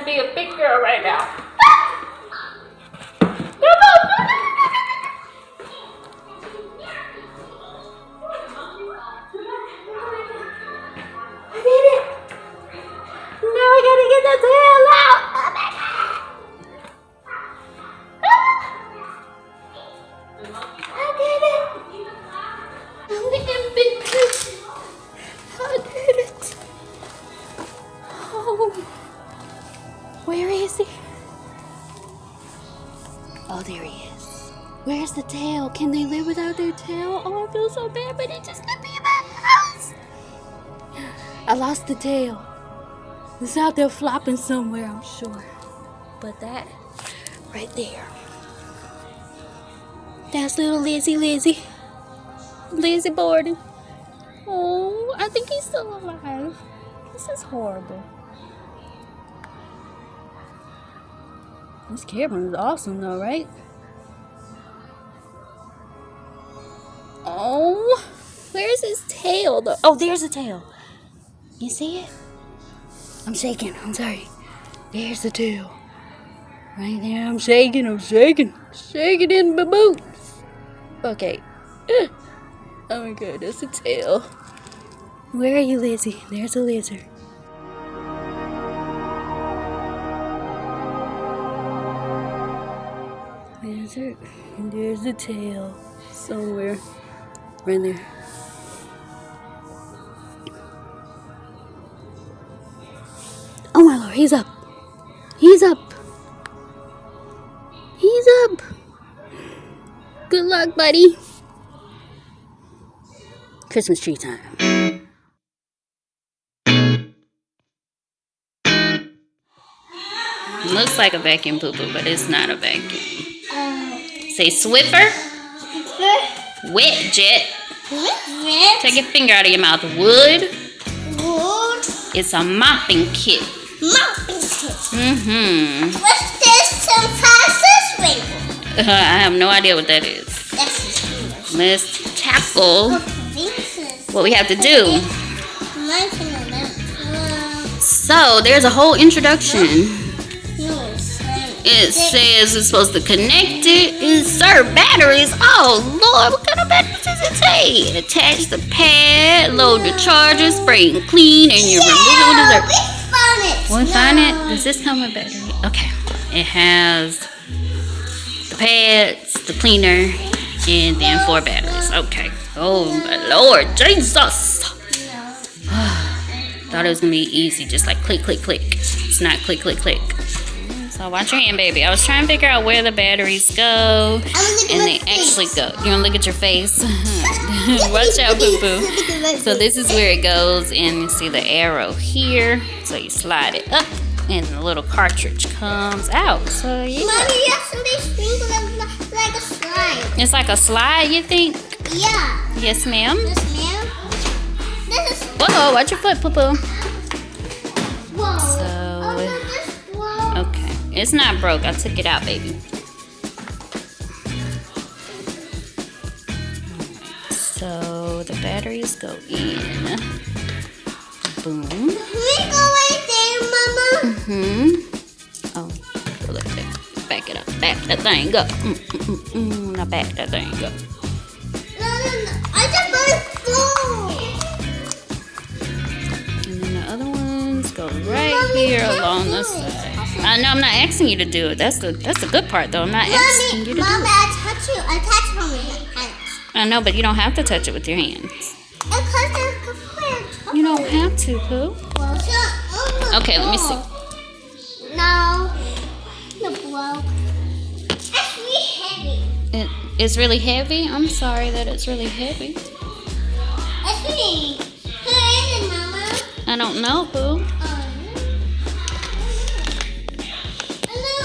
to be a big girl right now. I did it. Now I gotta get the tail out. Oh my God. I did it. I'm the big person. I did it. Oh. Where is he? Oh, there he is. Where's the tail? Can they live without their tail? Oh, I feel so bad, but it just got me in my house. I lost the tail. It's out there flopping somewhere, I'm sure. But that right there. That's little Lizzie Borden. Oh, I think he's still alive. This is horrible. This camera is awesome though, right? Oh, where's his tail though? Oh, there's a tail. You see it? I'm shaking, I'm sorry. There's the tail. Right there, I'm shaking in my boots. Okay. Oh my God, that's a tail. Where are you, Lizzie? There's a lizard. Lizard, and there's the tail. Somewhere. Right there. Oh my Lord, he's up. He's up. He's up. Good luck, buddy. Christmas tree time. Looks like a vacuum poo-poo, but it's not a vacuum. Say Swiffer Wet Jet. Take your finger out of your mouth. Wood. It's a mopping kit. What's this? Some fastest rainbow. I have no idea what that is. Let's tackle what we have to do. So there's a whole introduction. It says it's supposed to connect it, insert batteries. Oh Lord, what kind of batteries does it take? Attach the pad, load the charger, spray and clean, and you remove it. We found it. Does this come with battery? Okay. It has the pads, the cleaner, and then 4 batteries. Okay. Oh my Lord, Jesus! Thought it was gonna be easy, just like click, click, click. It's not click, click, click. So watch your hand, baby. I was trying to figure out where the batteries go, and they actually go. You wanna look at your face? Watch out, boo-boo. So this is where it goes, and you see the arrow here. So you slide it up, and the little cartridge comes out. So yeah. Mommy, yesterday sprinkled like a slide. It's like a slide, you think? Yeah. Yes, ma'am. Yes, ma'am. This is. Whoa, watch your foot, poo-poo. Whoa. So, okay. It's not broke. I took it out, baby. So the batteries go in. Boom. We go right there, Mama. Oh, go like that. Back it up. Back that thing up. Now back that thing up. No. I just want to And then the other ones go right here along the side. I know I'm not asking you to do it. That's the good part, though. I'm not asking you to do it. Mama, I touch it with my hands. I know, but you don't have to touch it with your hands. You don't have to, Pooh. Okay, let me see. No. The blow. That's really heavy. It's really heavy? I'm sorry that it's really heavy. That's really. Who is it, Mama? I don't know, Pooh.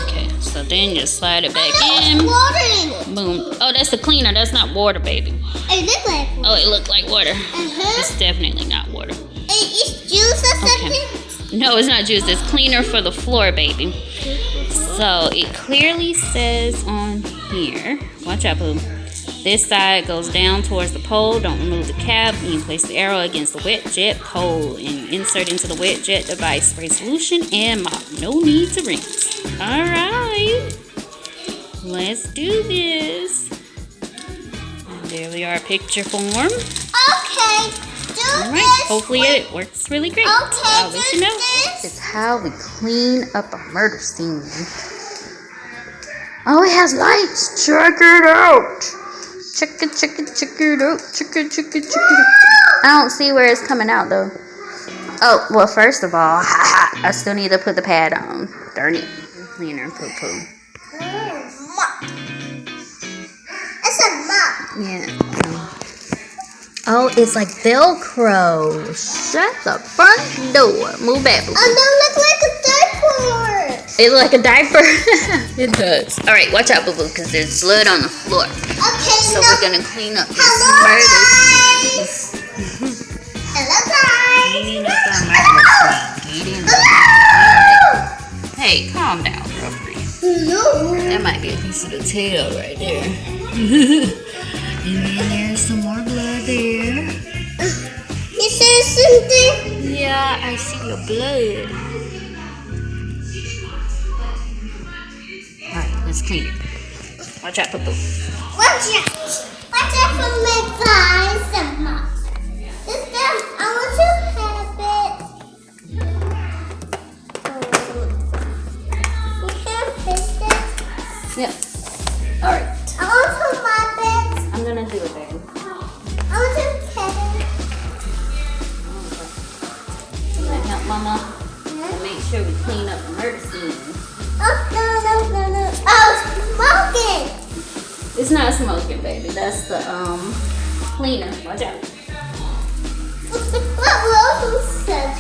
Okay, so then you slide it back in. Water in it. Boom. Oh, that's the cleaner. That's not water, baby. It looks like water. Oh, it looked like water. It's definitely not water. It's juice or something? Okay. No, it's not juice. It's cleaner for the floor, baby. So it clearly says on here, watch out, Boo, this side goes down towards the pole. Don't remove the cap. You place the arrow against the wet jet pole and insert into the wet jet device. Spray solution and mop. No need to rinse. Alright. Let's do this. And there we are, picture form. Okay, Alright, hopefully it works really great. I'll let you know. This This is how we clean up a murder scene. Oh, it has lights. Check it out. Check it out. Check it out. I don't see where it's coming out though. Oh, well, first of all, I still need to put the pad on. Darn it. Cleaner poo poo. mop. It's a mop. Yeah. Oh, it's like Velcro. Shut the front door. Move back. Boo-boo. Oh, that look like a diaper. It look like a diaper. It does. All right, watch out, boo boo, because there's blood on the floor. Okay, So no. we're gonna clean up this Hello, murder guys. scene. Hello, guys. Clean up our murder scene. Get in there. Hello. Hey, calm down, girlfriend. Hello. That might be a piece of the tail right there. And then there's some more blood there. You said something? Yeah, I see your blood. Alright, let's clean it. Watch out, Poo-Poo. Watch out. Watch out for my thighs and mop. This time, I want to have it. You can fix it. Yep. Alright. I want to mop it. I'm gonna do it, baby. I want to cut it. You gonna help Mama and make sure we clean up the murder scene. Oh, no. Oh, smoking. It's not smoking, baby. That's the cleaner. Watch out. What Rose said?